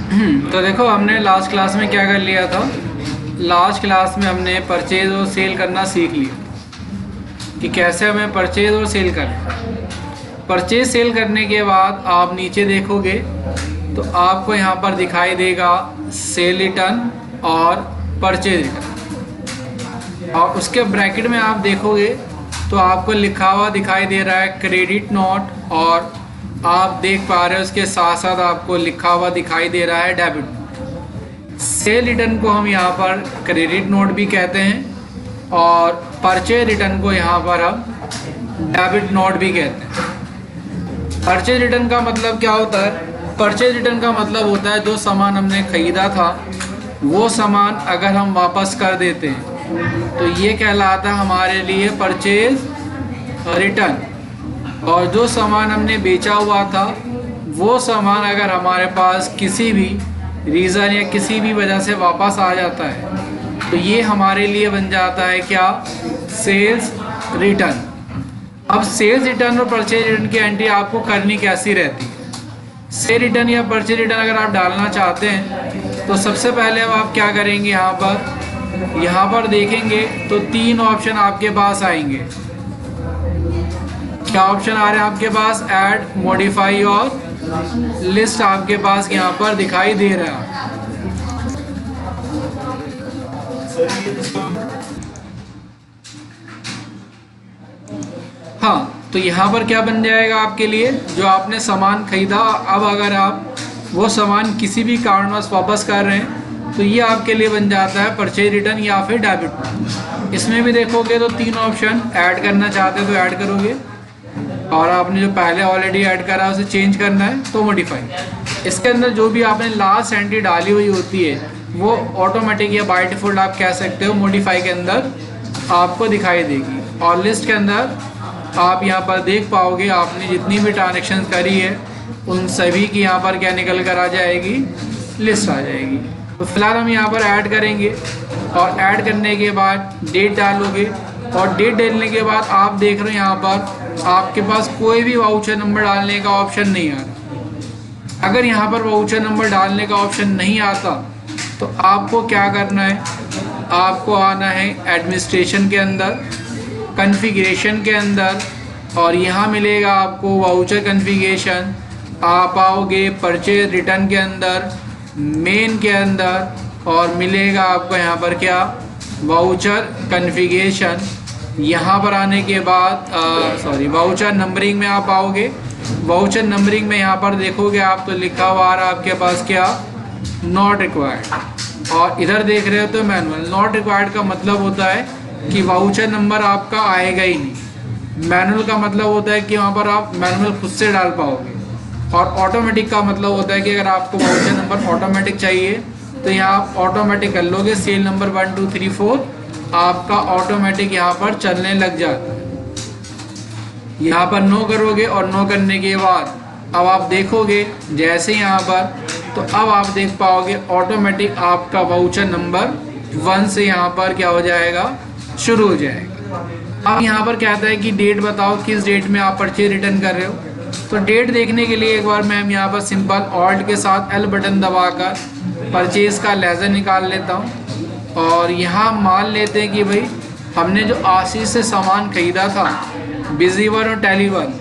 तो देखो हमने लास्ट क्लास में क्या कर लिया था। लास्ट क्लास में हमने परचेज़ और सेल करना सीख लिया कि कैसे हमें परचेज़ और सेल करना। परचेज़ सेल करने के बाद आप नीचे देखोगे तो आपको यहाँ पर दिखाई देगा सेल रिटर्न और परचेज रिटर्न, और उसके ब्रैकेट में आप देखोगे तो आपको लिखा हुआ दिखाई दे रहा है क्रेडिट नोट, और आप देख पा रहे हो उसके साथ साथ आपको लिखा हुआ दिखाई दे रहा है डेबिट नोट। सेल रिटर्न को हम यहाँ पर क्रेडिट नोट भी कहते हैं और परचेज रिटर्न को यहाँ पर हम डेबिट नोट भी कहते हैं। परचेज रिटर्न का मतलब क्या होता है? परचेज रिटर्न का मतलब होता है जो सामान हमने ख़रीदा था वो सामान अगर हम वापस कर देते हैं तो ये कहलाता है हमारे लिए परचेज रिटर्न। और जो सामान हमने बेचा हुआ था वो सामान अगर हमारे पास किसी भी रीज़न या किसी भी वजह से वापस आ जाता है तो ये हमारे लिए बन जाता है क्या? Sales return. अब सेल्स रिटर्न और परचेज रिटर्न की एंट्री आपको करनी कैसी रहती है? सेल रिटर्न या परचेज रिटर्न अगर आप डालना चाहते हैं तो सबसे पहले अब आप क्या करेंगे, यहाँ पर देखेंगे तो 3 ऑप्शन आपके पास आएंगे। क्या ऑप्शन आ रहे हैं आपके पास? ऐड, मॉडिफाई और लिस्ट आपके पास यहाँ पर दिखाई दे रहा है। हाँ, तो यहाँ पर क्या बन जाएगा आपके लिए, जो आपने सामान खरीदा अब अगर आप वो सामान किसी भी कारणवश वापस कर रहे हैं तो ये आपके लिए बन जाता है परचेज रिटर्न या फिर डेबिट। इसमें भी देखोगे तो 3 ऑप्शन, ऐड करना चाहते हैं तो ऐड करोगे, और आपने जो पहले ऑलरेडी ऐड करा है उसे चेंज करना है तो मॉडिफाई। इसके अंदर जो भी आपने लास्ट एंट्री डाली हुई होती है वो ऑटोमेटिक या बाय डिफ़ॉल्ट आप कह सकते हो मॉडिफाई के अंदर आपको दिखाई देगी। और लिस्ट के अंदर आप यहाँ पर देख पाओगे आपने जितनी भी ट्रांजेक्शन करी है उन सभी की यहाँ पर क्या निकल कर आ जाएगी, लिस्ट आ जाएगी। तो फिलहाल हम यहाँ पर ऐड करेंगे और ऐड करने के बाद डेट डालोगे, और डेट डालने के बाद आप देख रहे हो यहाँ पर आपके पास कोई भी वाउचर नंबर डालने का ऑप्शन नहीं आ रहा। अगर यहाँ पर वाउचर नंबर डालने का ऑप्शन नहीं आता तो आपको क्या करना है, आपको आना है एडमिनिस्ट्रेशन के अंदर, कॉन्फ़िगरेशन के अंदर, और यहाँ मिलेगा आपको वाउचर कॉन्फ़िगरेशन। आप आओगे परचेज रिटर्न के अंदर, मेन के अंदर, और मिलेगा आपको यहाँ पर क्या, वाउचर कॉन्फ़िगरेशन। यहाँ पर आने के बाद वाउचर नंबरिंग में आप आओगे। वाउचर नंबरिंग में यहाँ पर देखोगे आप तो लिखा हुआ आ रहा आपके पास क्या, नॉट रिक्वायर्ड, और इधर देख रहे हो तो मैनुअल। नॉट रिक्वायर्ड का मतलब होता है कि वाउचर नंबर आपका आएगा ही नहीं। मैनुअल का मतलब होता है कि वहाँ पर आप मैनुअल खुद से डाल पाओगे, और ऑटोमेटिक का मतलब होता है कि अगर आपको वाउचर नंबर ऑटोमेटिक चाहिए तो यहाँ आप ऑटोमेटिक कर लोगे। सेल नंबर 1 2 3 4 आपका ऑटोमेटिक यहाँ पर चलने लग जाता है। यहाँ पर नो करोगे, और नो करने के बाद अब आप देखोगे जैसे यहाँ पर, तो अब आप देख पाओगे ऑटोमेटिक आपका वाउचर नंबर 1 से यहाँ पर क्या हो जाएगा, शुरू हो जाएगा। अब यहाँ पर कहता है कि डेट बताओ, किस डेट में आप परचेज रिटर्न कर रहे हो। तो डेट देखने के लिए एक बार मैं यहाँ पर सिंपल ऑल्ट के साथ एल बटन दबाकर परचेज़ का लेज़र निकाल लेता हूँ, और यहाँ मान लेते हैं कि भाई हमने जो आशीष से सामान खरीदा था, बिजीवर और टेलीवर,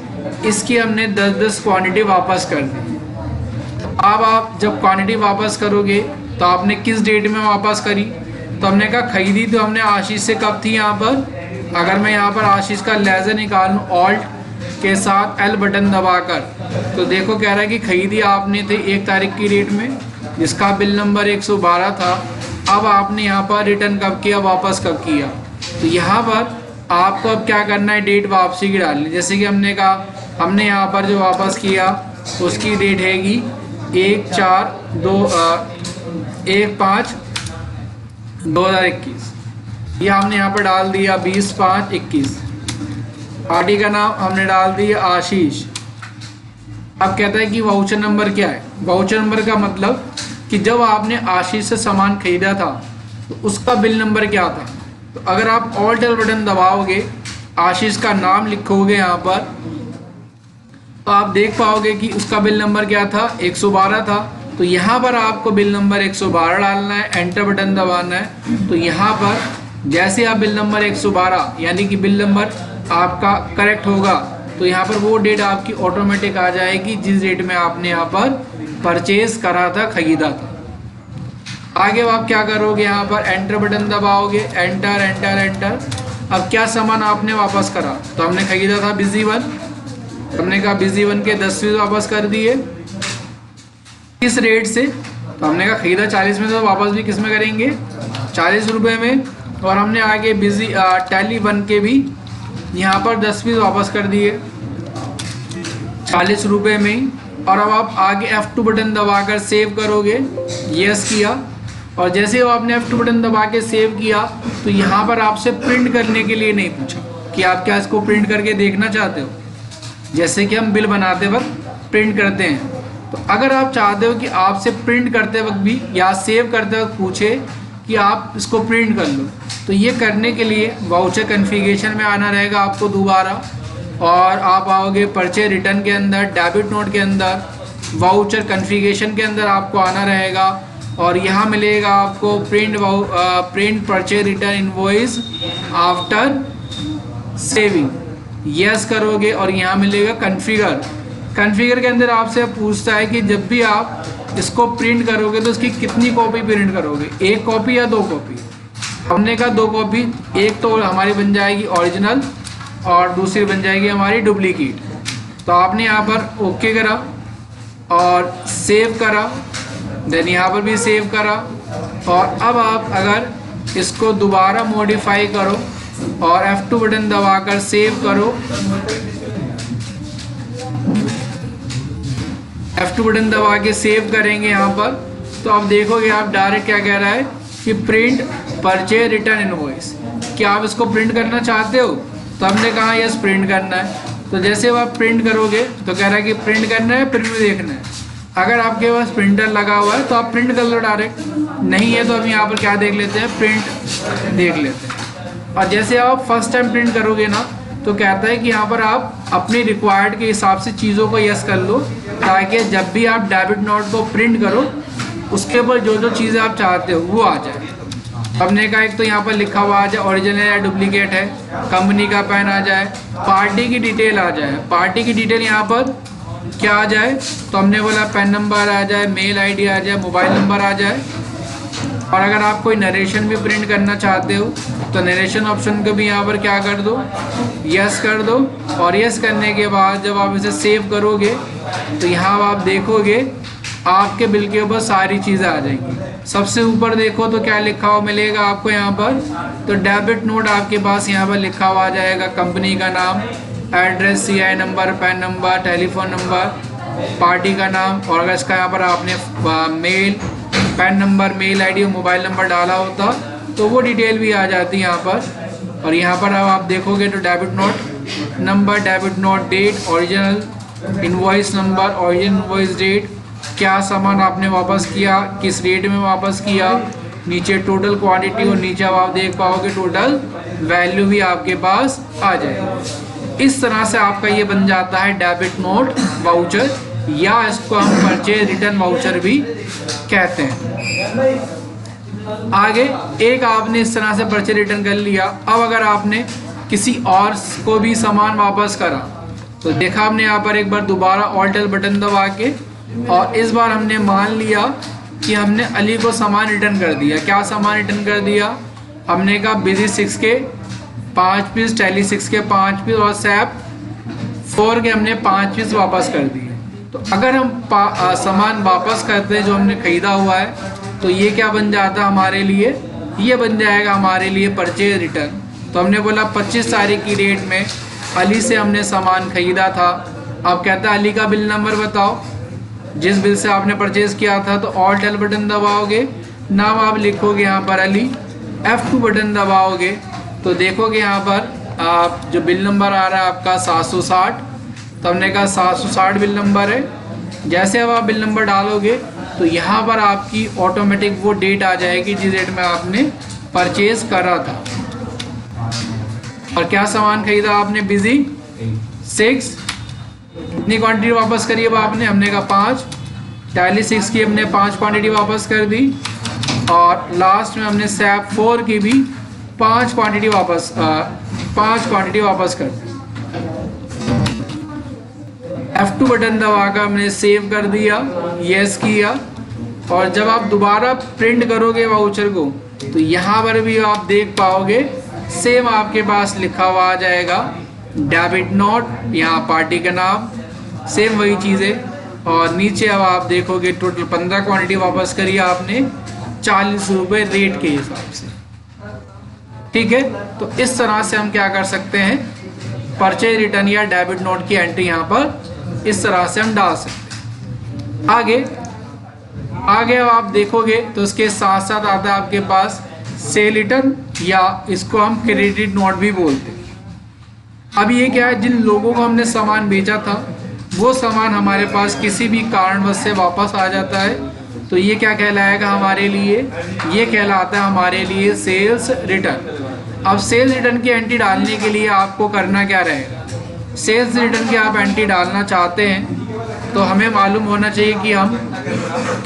इसकी हमने 10-10 क्वांटिटी वापस कर दी। अब आप जब क्वांटिटी वापस करोगे तो आपने किस डेट में वापस करी, तो हमने कहा खरीदी तो हमने आशीष से कब थी। यहाँ पर अगर मैं यहाँ पर आशीष का लेज़र निकालूँ ऑल्ट के साथ एल बटन दबाकर, तो देखो कह रहा है कि खरीदी आपने थे 1 तारीख की डेट में, जिसका बिल नंबर 112 था। अब आपने यहाँ पर रिटर्न कब किया, वापस कब किया। तो यहाँ पर आपको अब क्या करना है, डेट वापसी की डालनी। जैसे कि हमने कहा हमने यहाँ पर जो वापस किया उसकी डेट हैगी 1/5/2021। यह हमने यहाँ पर डाल दिया 20/5/21। पार्टी का नाम हमने डाल दिया आशीष। अब कहता है कि वाउचर नंबर क्या है। वाउचर नंबर का मतलब कि जब आपने आशीष से सामान खरीदा था तो उसका बिल नंबर क्या था। तो अगर आप ऑल्ट एल बटन दबाओगे, आशीष का नाम लिखोगे यहाँ पर, तो आप देख पाओगे कि उसका बिल नंबर क्या था, 112 था। तो यहाँ पर आपको बिल नंबर 112 डालना है, एंटर बटन दबाना है। तो यहाँ पर जैसे आप बिल नंबर 112 यानी कि बिल नंबर आपका करेक्ट होगा तो यहाँ पर वो डेट आपकी ऑटोमेटिक आ जाएगी जिस डेट में आपने यहाँ पर परचेज करा था, खरीदा था। आगे आप क्या करोगे, यहाँ पर एंटर बटन दबाओगे, एंटर एंटर एंटर। अब क्या सामान आपने वापस करा, तो हमने खरीदा था बिजी वन, हमने कहा बिजी वन के 10 पीस वापस कर दिए किस रेट से, तो हमने कहा खरीदा 40 में, तो वापस भी किस में करेंगे, 40 रुपये में। और हमने आगे बिजी टैली वन के भी यहाँ पर 10 पीस वापस कर दिए 40 रुपये में ही। और अब आप आगे F2 बटन दबाकर सेव करोगे, यस किया। और जैसे ही आपने F2 बटन दबा के सेव किया तो यहाँ पर आपसे प्रिंट करने के लिए नहीं पूछा कि आप क्या इसको प्रिंट करके देखना चाहते हो, जैसे कि हम बिल बनाते वक्त प्रिंट करते हैं। तो अगर आप चाहते हो कि आपसे प्रिंट करते वक्त भी या सेव करते वक्त पूछे कि आप इसको प्रिंट कर लो, तो ये करने के लिए वाउचर कन्फिगरेशन में आना रहेगा आपको दोबारा, और आप आओगे परचेज रिटर्न के अंदर, डेबिट नोट के अंदर, वाउचर कन्फिगरेशन के अंदर आपको आना रहेगा। और यहाँ मिलेगा आपको print purchase return invoice after saving, yes करोगे। और यहाँ मिलेगा कन्फिगर। कन्फिगर के अंदर आपसे पूछता है कि जब भी आप इसको प्रिंट करोगे तो इसकी कितनी कॉपी प्रिंट करोगे, 1 कॉपी या 2 कॉपी। हमने कहा 2 कॉपी, एक तो हमारी बन जाएगी ओरिजिनल और दूसरी बन जाएगी हमारी डुप्लीकेट। तो आपने यहाँ पर ओके करा और सेव करा, देन यहाँ पर भी सेव करा। और अब आप अगर इसको दोबारा मॉडिफाई करो और F2 बटन दबाकर सेव करो, F2 बटन दबा के सेव करेंगे यहाँ पर, तो आप देखोगे आप डायरेक्ट क्या कह रहा है कि प्रिंट परचेज रिटर्न इनवॉइस। क्या आप इसको प्रिंट करना चाहते हो, तो हमने कहा यस प्रिंट करना है। तो जैसे आप प्रिंट करोगे तो कह रहा है कि प्रिंट करना है, प्रिंट में देखना है। अगर आपके पास प्रिंटर लगा हुआ है तो आप प्रिंट कर लो डायरेक्ट, नहीं है तो हम यहाँ पर क्या देख लेते हैं, प्रिंट देख लेते हैं। और जैसे आप फर्स्ट टाइम प्रिंट करोगे ना तो कहता है कि यहाँ पर आप अपनी रिक्वायर्ड के हिसाब से चीज़ों को यस कर लो, ताकि जब भी आप डेबिट नोट को प्रिंट करो उसके ऊपर जो जो चीज़ें आप चाहते हो वो आ जाए। हमने कहा एक तो यहाँ पर लिखा हुआ आ जाए ओरिजिनल है या डुप्लीकेट है, कंपनी का पैन आ जाए, पार्टी की डिटेल आ जाए। पार्टी की डिटेल यहाँ पर क्या आ जाए, तो हमने बोला पैन नंबर आ जाए, मेल आईडी आ जाए, मोबाइल नंबर आ जाए। और अगर आप कोई नरेशन भी प्रिंट करना चाहते हो तो नरेशन ऑप्शन को भी यहाँ पर क्या कर दो, यस कर दो। और यस करने के बाद जब आप इसे सेव करोगे तो यहाँ आप देखोगे आपके बिल के ऊपर सारी चीज़ें आ जाएंगी। सबसे ऊपर देखो तो क्या लिखा हुआ मिलेगा आपको यहाँ पर, तो डेबिट नोट आपके पास यहाँ पर लिखा हुआ आ जाएगा, कंपनी का नाम, address, CI number, PAN number, telephone number, party का नाम। और अगर इसका यहाँ पर आपने mail, PAN number, mail ID और मोबाइल नंबर डाला होता तो वो डिटेल भी आ जाती है यहाँ पर। और यहाँ पर अब आप देखोगे तो debit note number, debit note date, original invoice number, original invoice date, क्या सामान आपने वापस किया, किस रेट में वापस किया, नीचे टोटल क्वांटिटी, और नीचे अब आप देख पाओगे टोटल वैल्यू भी आपके पास आ जाएगी। इस तरह से आपका ये बन जाता है डेबिट नोट वाउचर, या इसको हम परचेज रिटर्न वाउचर भी कहते हैं। आगे एक आपने इस तरह से परचेज रिटर्न कर लिया। अब अगर आपने किसी और को भी सामान वापस करा तो देखा हमने यहाँ पर एक बार दोबारा ऑल्ट बटन दबा के, और इस बार हमने मान लिया कि हमने अली को सामान रिटर्न कर दिया। क्या सामान रिटर्न कर दिया, हमने कहा बिजी 6 के 5 पीस, टैली 6 के 5 पीस और सैप 4 के हमने 5 पीस वापस कर दिए। तो अगर हम सामान वापस करते हैं जो हमने ख़रीदा हुआ है तो ये क्या बन जाता है हमारे लिए, ये बन जाएगा हमारे लिए परचेज रिटर्न। तो हमने बोला 25 तारीख की डेट में अली से हमने सामान ख़रीदा था। अब कहता है अली का बिल नंबर बताओ, जिस बिल से आपने परचेज़ किया था। तो ऑल्ट एल बटन दबाओगे, नाम आप लिखोगे यहाँ पर अली, F2 बटन दबाओगे तो देखोगे यहाँ पर आप जो बिल नंबर आ रहा है आपका 760। तो हमने कहा 760 बिल नंबर है। जैसे अब आप बिल नंबर डालोगे तो यहाँ पर आपकी ऑटोमेटिक वो डेट आ जाएगी जिस डेट में आपने परचेज़ करा था। और क्या सामान खरीदा आपने, बिजी 6, कितनी क्वांटिटी वापस करी अब आपने, हमने कहा 5, टैली 6 की हमने 5 क्वांटिटी वापस कर दी और लास्ट में हमने सैप 4 की भी 5 क्वांटिटी वापस कर दी। F2 बटन दबाकर हमने सेव कर दिया, यस किया और जब आप दोबारा प्रिंट करोगे वाउचर को तो यहाँ पर भी आप देख पाओगे सेम आपके पास लिखा हुआ आ जाएगा डेबिट नोट, यहाँ पार्टी का नाम, सेम वही चीज़ें और नीचे अब आप देखोगे टोटल 15 क्वांटिटी वापस करी आपने 40 रुपये रेट के हिसाब से। ठीक है, तो इस तरह से हम क्या कर सकते हैं, परचेज रिटर्न या डेबिट नोट की एंट्री यहाँ पर इस तरह से हम डाल सकते हैं। आगे अब आप देखोगे तो उसके साथ साथ आता है आपके पास सेल रिटर्न या इसको हम क्रेडिट नोट भी बोलते हैं। अब ये क्या है, जिन लोगों को हमने सामान बेचा था वो सामान हमारे पास किसी भी कारणवश से वापस आ जाता है तो ये क्या कहलाएगा हमारे लिए, ये कहलाता है हमारे लिए सेल्स रिटर्न। अब सेल्स रिटर्न की एंट्री डालने के लिए आपको करना क्या रहेगा, सेल्स रिटर्न की आप एंट्री डालना चाहते हैं तो हमें मालूम होना चाहिए कि हम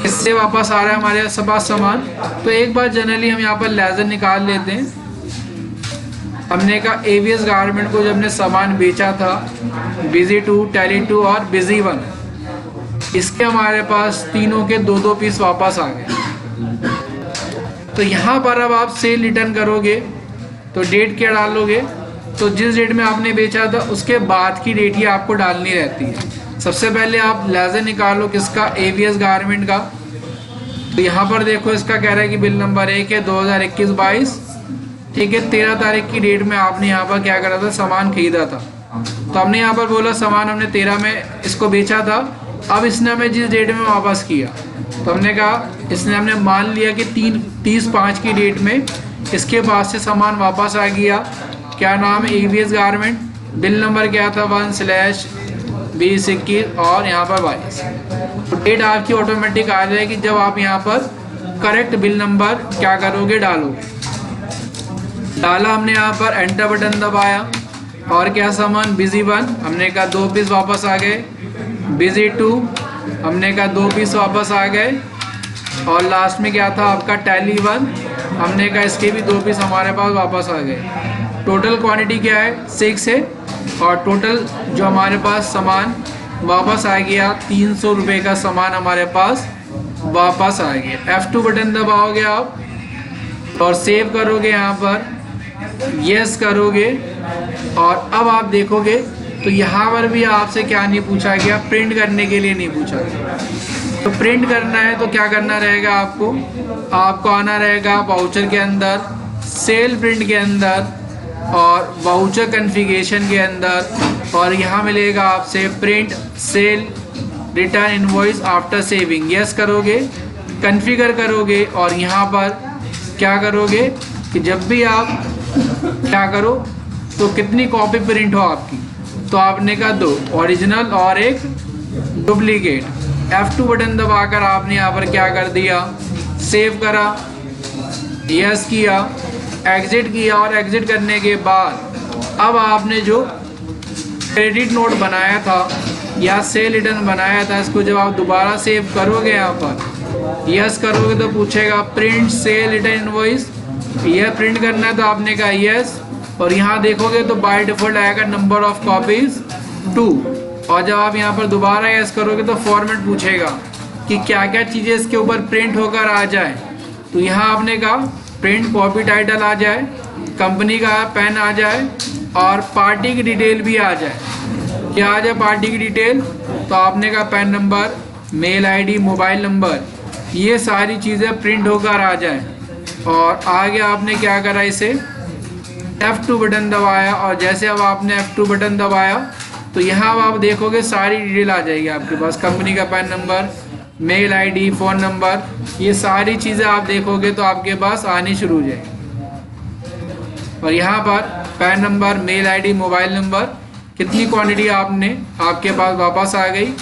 किससे वापस आ रहा है हमारे पास सामान। तो एक बार जनरली हम यहाँ पर लेजर निकाल लेते हैं। हमने कहा एवीएस गारमेंट को जब हमने सामान बेचा था बिजी 2, टैली 2 और बिजी 1, इसके हमारे पास तीनों के 2-2 पीस वापस आ गए। तो यहाँ पर अब आप सेल रिटर्न करोगे तो डेट क्या डालोगे, तो जिस डेट में आपने बेचा था उसके बाद की डेट ही आपको डालनी रहती है। सबसे पहले आप लेजर निकालो किसका, एवीएस गारमेंट का। तो यहाँ पर देखो इसका कह रहा है कि बिल नंबर 1 है 2021-22, ठीक है, 13 तारीख की डेट में आपने यहाँ पर क्या करा था, सामान खरीदा था। तो हमने यहाँ पर बोला सामान हमने 13 में इसको बेचा था, अब इसने हमें जिस डेट में वापस किया तो हमने कहा इसने हमने मान लिया कि 30/5 की डेट में इसके पास से सामान वापस आ गया। क्या नाम है, एवीएस गारमेंट, बिल नंबर क्या था 1/2021 और यहाँ पर 22। तो डेट आपकी ऑटोमेटिक आ जाएगी जब आप यहाँ पर करेक्ट बिल नंबर क्या करोगे, डालोगे। डाला हमने यहाँ पर, एंटर बटन दबाया और क्या सामान, बिजी 1 हमने कहा 2 पीस वापस आ गए, बिजी 2 हमने कहा 2 पीस वापस आ गए और लास्ट में क्या था आपका टैली 1, हमने कहा इसके भी 2 पीस हमारे पास वापस आ गए। टोटल क्वांटिटी क्या है, 6 है और टोटल जो हमारे पास सामान वापस आ गया 300 रुपये का सामान हमारे पास वापस आ गया। F2 बटन दबाओगे आप और सेव करोगे, यहाँ पर यस करोगे और अब आप देखोगे तो यहाँ पर भी आपसे क्या नहीं पूछा गया, प्रिंट करने के लिए नहीं पूछा गया। तो प्रिंट करना है तो क्या करना रहेगा, आपको आना रहेगा वाउचर के अंदर, सेल प्रिंट के अंदर और वाउचर कॉन्फ़िगरेशन के अंदर और यहाँ मिलेगा आपसे print cell return invoice after saving, yes करोगे, कॉन्फ़िगर करोगे और यहाँ पर क्या करोगे कि जब भी आप क्या करो तो कितनी कॉपी प्रिंट हो आपकी, तो आपने कहा 2 ओरिजिनल और एक डुप्लीकेट। F2 बटन दबाकर आपने यहाँ पर क्या कर दिया, सेव करा, यस किया, एग्ज़िट किया और एग्ज़िट करने के बाद अब आपने जो क्रेडिट नोट बनाया था या सेल रिटर्न बनाया था इसको जब आप दोबारा सेव करोगे, यहाँ पर यस करोगे तो पूछेगा प्रिंट सेल रिटर्न इनवॉइस, यह प्रिंट करना है तो आपने कहा यस और यहाँ देखोगे तो बाय डिफ़ॉल्ट आएगा नंबर ऑफ कॉपीज़ 2 और जब आप यहाँ पर दोबारा यस करोगे तो फॉर्मेट पूछेगा कि क्या क्या चीज़ें इसके ऊपर प्रिंट होकर आ जाए। तो यहाँ आपने कहा प्रिंट कॉपी टाइटल आ जाए, कंपनी का पेन आ जाए और पार्टी की डिटेल भी आ जाए। क्या आ जाए पार्टी की डिटेल, तो आपने कहा PAN number, mail ID, mobile number, ये सारी चीज़ें प्रिंट होकर आ जाए। और आगे आपने क्या करा, इसे F2 बटन दबाया और जैसे अब आपने F2 बटन दबाया तो यहाँ आप देखोगे सारी डिटेल आ जाएगी आपके पास, कंपनी का PAN number, mail ID, phone number, ये सारी चीज़ें आप देखोगे तो आपके पास आनी शुरू हो जाएगी। और यहाँ पर PAN number, mail ID, mobile number, कितनी क्वांटिटी आपने आपके पास वापस आ गई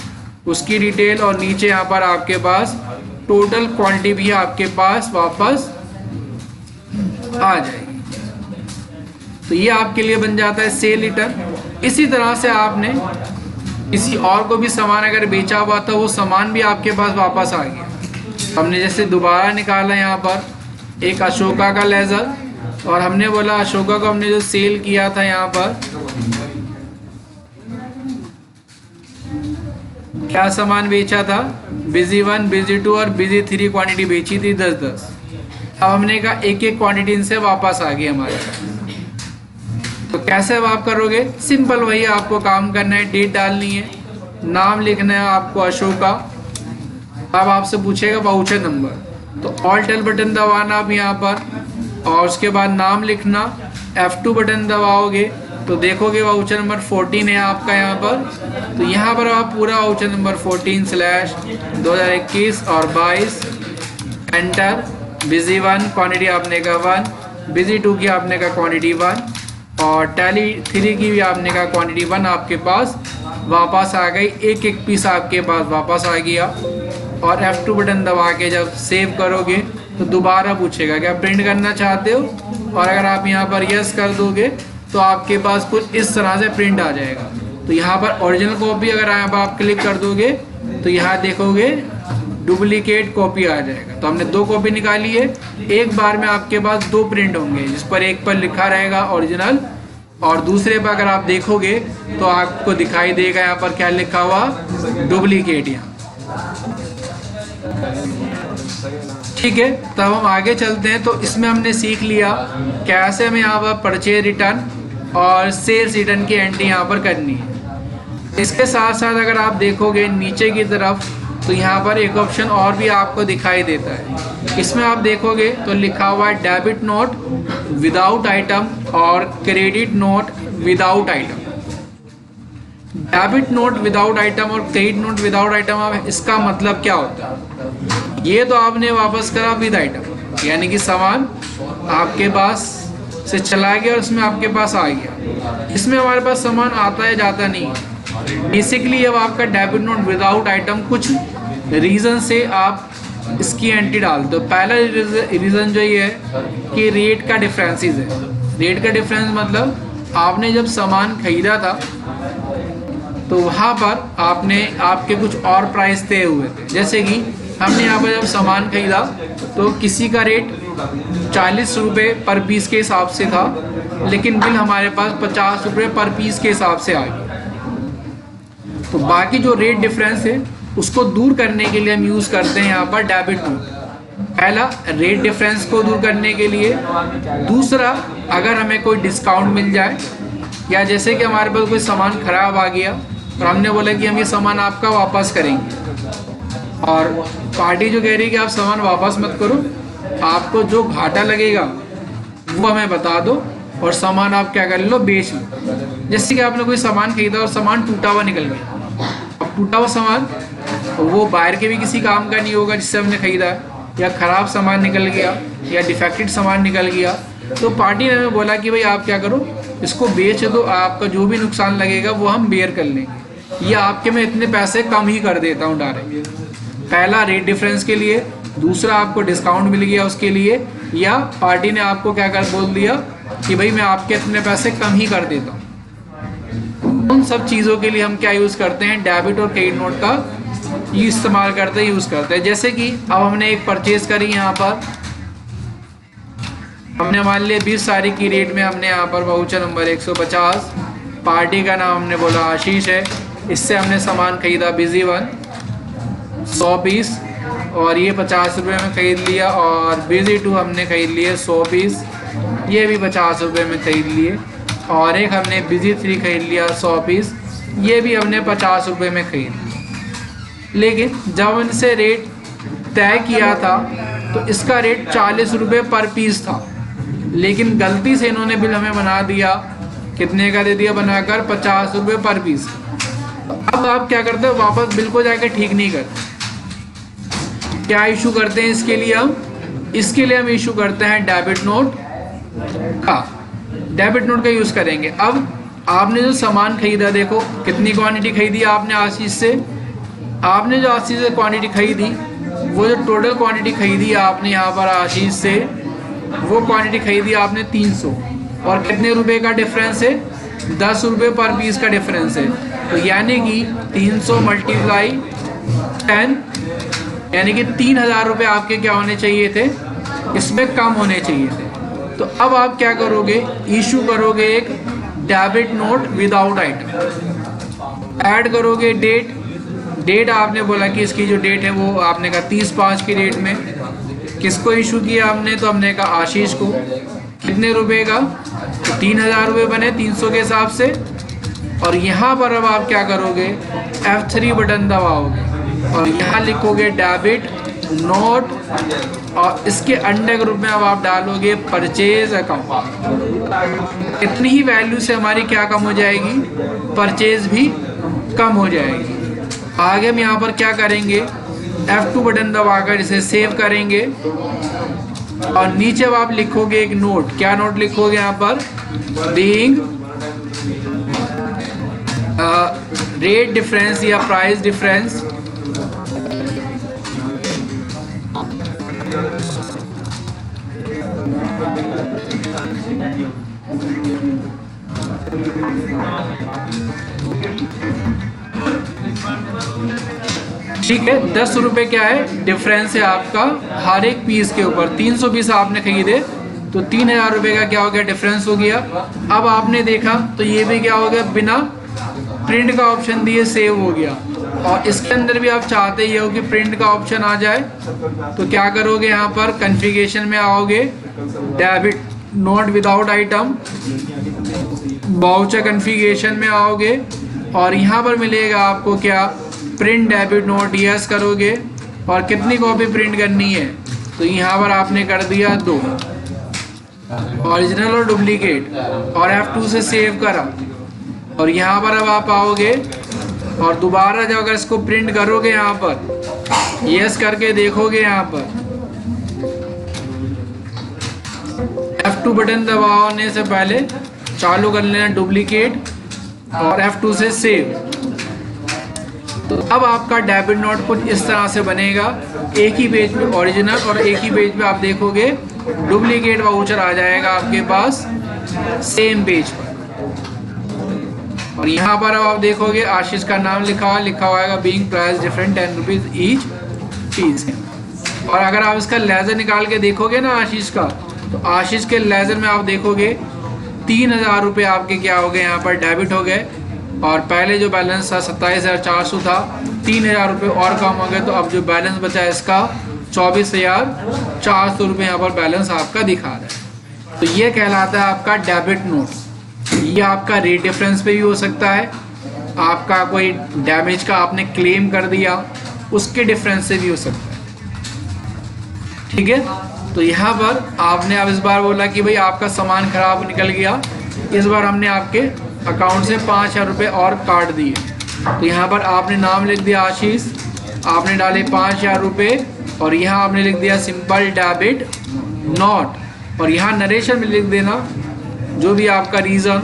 उसकी डिटेल और नीचे यहाँ पर आपके पास टोटल क्वांटिटी भी आपके पास वापस आ जाएगी। तो ये आपके लिए बन जाता है सेल रिटर्न। इसी तरह से आपने किसी और को भी सामान अगर बेचा हुआ था वो सामान भी आपके पास वापस आ गया। हमने जैसे दोबारा निकाला यहाँ पर एक अशोका का लेज़र, और हमने बोला अशोका को हमने जो सेल किया था यहाँ पर क्या सामान बेचा था, बिजी 1, बिजी 2 और बिजी 3 क्वांटिटी बेची थी 10-10। अब हमने कहा एक एक क्वांटिटी इनसे वापस आ गई हमारे पास। तो कैसे अब आप करोगे, सिंपल वही आपको काम करना है, डेट डालनी है, नाम लिखना है आपको अशोका। अब आपसे पूछेगा वाउचर नंबर, तो ऑल्ट एल बटन दबाना आप यहाँ पर, और उसके बाद नाम लिखना, F2 बटन दबाओगे तो देखोगे वाउचर नंबर 14 है आपका यहाँ पर। तो यहाँ पर आप पूरा वाउचर नंबर 14/2021 और 22 एंटर। बिजी 1 क्वांटिटी आपने का 1, बिजी 2 की आपने का क्वांटिटी 1 और टैली 3 की भी आपने का क्वांटिटी 1 आपके पास वापस आ गई। एक एक पीस आपके पास वापस आ गया। और F2 बटन दबा के जब सेव करोगे तो दोबारा पूछेगा क्या प्रिंट करना चाहते हो, और अगर आप यहाँ पर यस कर दोगे तो आपके पास कुछ इस तरह से प्रिंट आ जाएगा। तो यहाँ पर ओरिजिनल कॉपी अगर यहाँ पर आप क्लिक कर दोगे तो यहाँ देखोगे डुप्लीकेट कॉपी आ जाएगा। तो हमने 2 कॉपी निकाली है, एक बार में आपके पास 2 प्रिंट होंगे, जिस पर एक पर लिखा रहेगा ओरिजिनल और दूसरे पर अगर आप देखोगे तो आपको दिखाई देगा यहाँ पर क्या लिखा हुआ, डुप्लीकेट। यहाँ ठीक है, तब हम आगे चलते हैं। तो इसमें हमने सीख लिया कैसे हमें यहाँ पर परचेज रिटर्न और सेल्स रिटर्न की एंट्री यहाँ पर करनी है। इसके साथ साथ अगर आप देखोगे नीचे की तरफ तो यहाँ पर एक ऑप्शन और भी आपको दिखाई देता है। इसमें आप देखोगे तो लिखा हुआ है डेबिट नोट विदाउट आइटम और credit note without item. Debit note without item और क्रेडिट नोट विदाउट आइटम, इसका मतलब क्या होता है, ये तो आपने वापस करा विद आइटम, यानी कि सामान आपके पास से चला गया और उसमें आपके पास आ गया। इसमें हमारे पास सामान आता है जाता नहीं है। बेसिकली अब आपका डेबिट नोट विदाउट आइटम कुछ रीज़न से आप इसकी एंट्री डालते हो। पहला रीज़न जो ये है कि रेट का डिफरेंसेस है। रेट का डिफरेंस मतलब आपने जब सामान खरीदा था तो वहाँ पर आपने आपके कुछ और प्राइस तय हुए थे। जैसे कि हमने यहाँ पर जब सामान खरीदा तो किसी का रेट 40 रुपये पर पीस के हिसाब से था, लेकिन बिल हमारे पास 50 रुपये पर पीस के हिसाब से आ गया। तो बाकी जो रेट डिफरेंस है उसको दूर करने के लिए हम यूज़ करते हैं यहाँ पर डेबिट नोट। पहला रेट डिफरेंस को दूर करने के लिए, दूसरा अगर हमें कोई डिस्काउंट मिल जाए, या जैसे कि हमारे पास कोई सामान ख़राब आ गया और हमने बोला कि हम ये सामान आपका वापस करेंगे, और पार्टी जो कह रही है कि आप सामान वापस मत करो, आपको जो घाटा लगेगा वो हमें बता दो और सामान आप क्या कर लो, बेच लो। जैसे कि आपने कोई सामान खरीदा और सामान टूटा हुआ निकल गया, अब टूटा हुआ सामान वो बाहर के भी किसी काम का नहीं होगा जिससे हमने खरीदा है, या ख़राब सामान निकल गया या डिफेक्टेड सामान निकल गया, तो पार्टी ने हमें बोला कि भाई आप क्या करो, इसको बेच दो, आपका जो भी नुकसान लगेगा वो हम बेयर कर लेंगे, या आपके मैं इतने पैसे कम ही कर देता हूँ डायरेक्ट। पहला रेट डिफरेंस के लिए, दूसरा आपको डिस्काउंट मिल गया उसके लिए, या पार्टी ने आपको क्या कर बोल दिया कि भाई मैं आपके इतने पैसे कम ही कर देता हूँ। उन सब चीज़ों के लिए हम क्या यूज़ करते हैं, डेबिट और क्रेडिट नोट का इस्तेमाल करते यूज़ करते हैं। जैसे कि अब हमने एक परचेज़ करी, यहाँ पर हमने मान लिया 20 तारीख की रेट में हमने यहाँ पर वाउचर नंबर 150, पार्टी का नाम हमने बोला आशीष है, इससे हमने सामान खरीदा बिजी 1 100 पीस और ये 50 रुपये में ख़रीद लिया, और बिजी 2 हमने ख़रीद लिए 100 पीस, ये भी 50 रुपये में ख़रीद लिए, और एक हमने बिजी 3 ख़रीद लिया 100 पीस, ये भी हमने 50 रुपये में ख़रीद लिया। लेकिन जब इनसे रेट तय किया था तो इसका रेट 40 रुपये पर पीस था, लेकिन गलती से इन्होंने बिल हमें बना दिया, कितने का दे दिया बनाकर, 50 रुपये पर पीस। अब आप क्या करते हो, वापस बिल को जाकर ठीक नहीं करते, क्या इशू करते हैं इसके लिए हम इशू करते हैं डेबिट नोट का यूज़ करेंगे। अब आपने जो सामान खरीदा, देखो कितनी क्वांटिटी खरीदी आपने आशीष से, आपने जो आशीष से क्वांटिटी खरीदी, वो जो टोटल क्वांटिटी खरीदी आपने यहाँ पर आशीष से, वो क्वांटिटी खरीदी आपने 300, और कितने रुपए का डिफरेंस है, 10 रुपये पर पीस का डिफरेंस है। तो यानी कि 300 मल्टीप्लाई 10, यानी कि 3000 रुपये आपके क्या होने चाहिए थे, इसमें कम होने चाहिए थे। तो अब आप क्या करोगे, इशू करोगे एक debit note without item, add करोगे डेट आपने बोला कि इसकी जो डेट है वो आपने कहा 30/5 की डेट में। किसको इशू किया हमने, तो हमने कहा आशीष को। कितने रुपए का, तो 3000 रुपये बने 300 के हिसाब से। और यहाँ पर अब आप क्या करोगे, F3 बटन दबाओगे और यहाँ लिखोगे डेबिट नोट, और इसके अंडर ग्रुप में अब आप डालोगे परचेज अकाउंट। इतनी ही वैल्यू से हमारी क्या कम हो जाएगी, परचेज भी कम हो जाएगी। आगे हम यहाँ पर क्या करेंगे, F2 बटन दबाकर इसे सेव करेंगे और नीचे अब आप लिखोगे एक नोट। क्या नोट लिखोगे यहाँ पर, बीइंग रेट डिफरेंस या प्राइस डिफरेंस ठीक है। 10 रुपये क्या है, डिफरेंस है आपका हर एक पीस के ऊपर। 300 पीस आपने खरीदे तो 3000 रुपये का क्या हो गया, डिफरेंस हो गया। अब आपने देखा तो ये भी क्या हो गया, बिना प्रिंट का ऑप्शन दिए सेव हो गया। और इसके अंदर भी आप चाहते ही हो कि प्रिंट का ऑप्शन आ जाए, तो क्या करोगे, यहाँ पर कॉन्फ़िगरेशन में आओगे, debit note without item, voucher configuration में आओगे और यहाँ पर मिलेगा आपको क्या, प्रिंट डेबिट नोट। यस करोगे और कितनी कॉपी प्रिंट करनी है, तो यहाँ पर आपने कर दिया 2, ओरिजिनल और डुप्लीकेट, और F2 से सेव करा। और यहाँ पर अब आप आओगे और दोबारा जब अगर इसको प्रिंट करोगे, यहाँ पर यस करके देखोगे, यहाँ पर F2 बटन दबाने से पहले चालू कर लेना डुप्लीकेट और F2 से सेव। तो अब आपका डेबिट नोट कुछ इस तरह से बनेगा, एक ही पेज पे ओरिजिनल और एक ही पेज पे आप देखोगे डुप्लीकेट वाउचर आ जाएगा आपके पास सेम पेज पर। और यहाँ पर अब आप देखोगे आशीष का नाम लिखा हुआ being price different 10 rupees each piece. और अगर आप इसका लेज़र निकाल के देखोगे ना आशीष का, तो आशीष के लेज़र में आप देखोगे 3000 रुपये आपके क्या हो गए, यहाँ पर डेबिट हो गए। और पहले जो बैलेंस था 27,400 था, 3000 रुपये और कम हो गए, तो अब जो बैलेंस बचा है इसका 24,400 रुपये यहाँ पर बैलेंस आपका दिखा रहा है। तो ये कहलाता है आपका डेबिट नोट। ये आपका रेट डिफरेंस पे भी हो सकता है, आपका कोई डैमेज का आपने क्लेम कर दिया उसके डिफरेंस से भी हो सकता है। ठीक है, तो यहाँ पर आपने अब इस बार बोला कि भाई आपका सामान खराब निकल गया, इस बार हमने आपके अकाउंट से 5000 रुपये और काट दिए। तो यहाँ पर आपने नाम लिख दिया आशीष, आपने डाले 5000 रुपये और यहाँ आपने लिख दिया सिंपल डेबिट नॉट, और यहाँ नरेशन में लिख देना जो भी आपका रीज़न।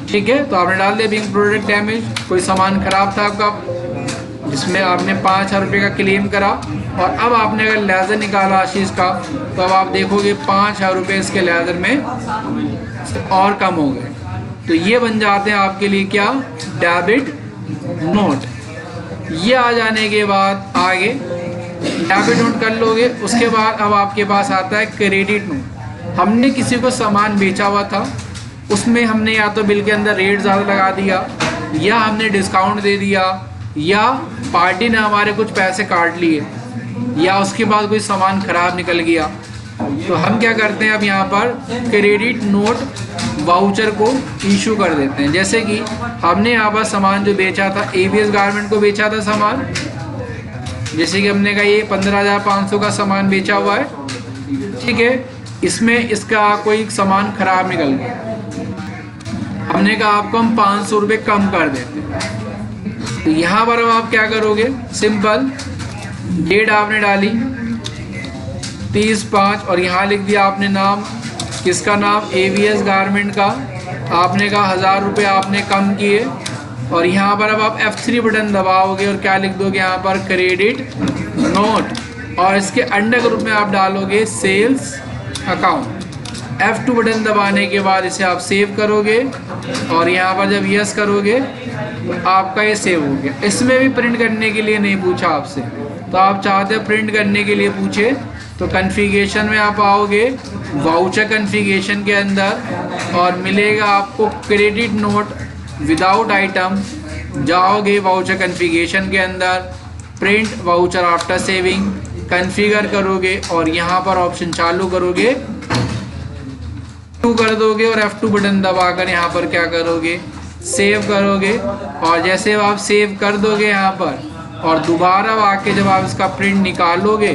ठीक है, तो आपने डाल दिया बीइंग प्रोडक्ट डैमेज, कोई सामान खराब था आपका जिसमें आपने 5000 रुपये का क्लेम करा। और अब आपने अगर लेज़र निकाला आशीष का, तो अब आप देखोगे 5000 रुपये इसके लेज़र में और कम हो गए। तो ये बन जाते हैं आपके लिए क्या, डेबिट नोट। ये आ जाने के बाद आगे डेबिट नोट कर लोगे। उसके बाद अब आपके पास आता है क्रेडिट नोट। हमने किसी को सामान बेचा हुआ था, उसमें हमने या तो बिल के अंदर रेट ज़्यादा लगा दिया, या हमने डिस्काउंट दे दिया, या पार्टी ने हमारे कुछ पैसे काट लिए, या उसके बाद कोई सामान ख़राब निकल गया। तो हम क्या करते हैं, अब यहाँ पर क्रेडिट नोट वाउचर को इशू कर देते हैं। जैसे कि हमने यहाँ पर सामान जो बेचा था, ABS गारमेंट को बेचा था सामान, जैसे कि हमने कहा ये 15,500 का सामान बेचा हुआ है। ठीक है, इसमें इसका कोई सामान ख़राब निकल गया, हमने कहा आपको हम 500 रुपये कम कर देते हैं। तो यहाँ पर अब आप क्या करोगे, सिंपल डेट आपने डाली 30/5 और यहाँ लिख दिया आपने नाम, किसका नाम, ABS गारमेंट का। आपने कहा 1000 रुपये आपने कम किए, और यहाँ पर अब आप F3 बटन दबाओगे और क्या लिख दोगे यहाँ पर, क्रेडिट नोट, और इसके अंडर ग्रुप में आप डालोगे सेल्स अकाउंट। F2 बटन दबाने के बाद इसे आप सेव करोगे और यहाँ पर जब यस करोगे तो आपका ये सेव हो गया। इसमें भी प्रिंट करने के लिए नहीं पूछा आपसे, तो आप चाहते हो प्रिंट करने के लिए पूछे तो कॉन्फ़िगरेशन में आप आओगे, वाउचर कॉन्फ़िगरेशन के अंदर, और मिलेगा आपको क्रेडिट नोट विदाउट आइटम। जाओगे वाउचर कॉन्फ़िगरेशन के अंदर, print voucher after saving configure करोगे और यहाँ पर ऑप्शन चालू करोगे, कर दोगे और F2 बटन दबाकर यहाँ पर क्या करोगे, सेव करोगे। और जैसे आप सेव कर दोगे यहाँ पर और दोबारा आके जब आप इसका प्रिंट निकालोगे,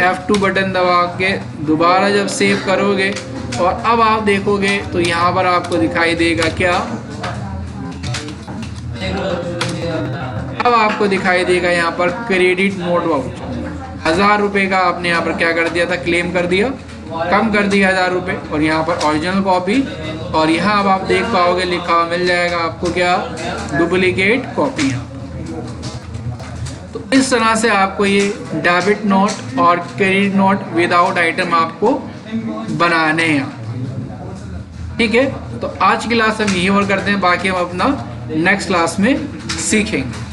F2 बटन दबा के दोबारा जब सेव करोगे और अब आप देखोगे तो यहाँ पर आपको दिखाई देगा क्या, अब आपको दिखाई देगा यहाँ पर क्रेडिट नोट वाउचर 1000 रुपये का आपने यहाँ पर क्या कर दिया था, क्लेम कर दिया, कम कर दिया 1000 रुपये। और यहाँ पर ओरिजिनल कॉपी, और यहाँ अब आप देख पाओगे लिखा हुआ मिल जाएगा आपको क्या, डुप्लीकेट कॉपी। तो इस तरह से आपको ये डेबिट नोट और क्रेडिट नोट विदाउट आइटम आपको बनाने हैं। ठीक है, तो आज की क्लास हम यही और करते हैं, बाकी हम अपना नेक्स्ट क्लास में सीखेंगे।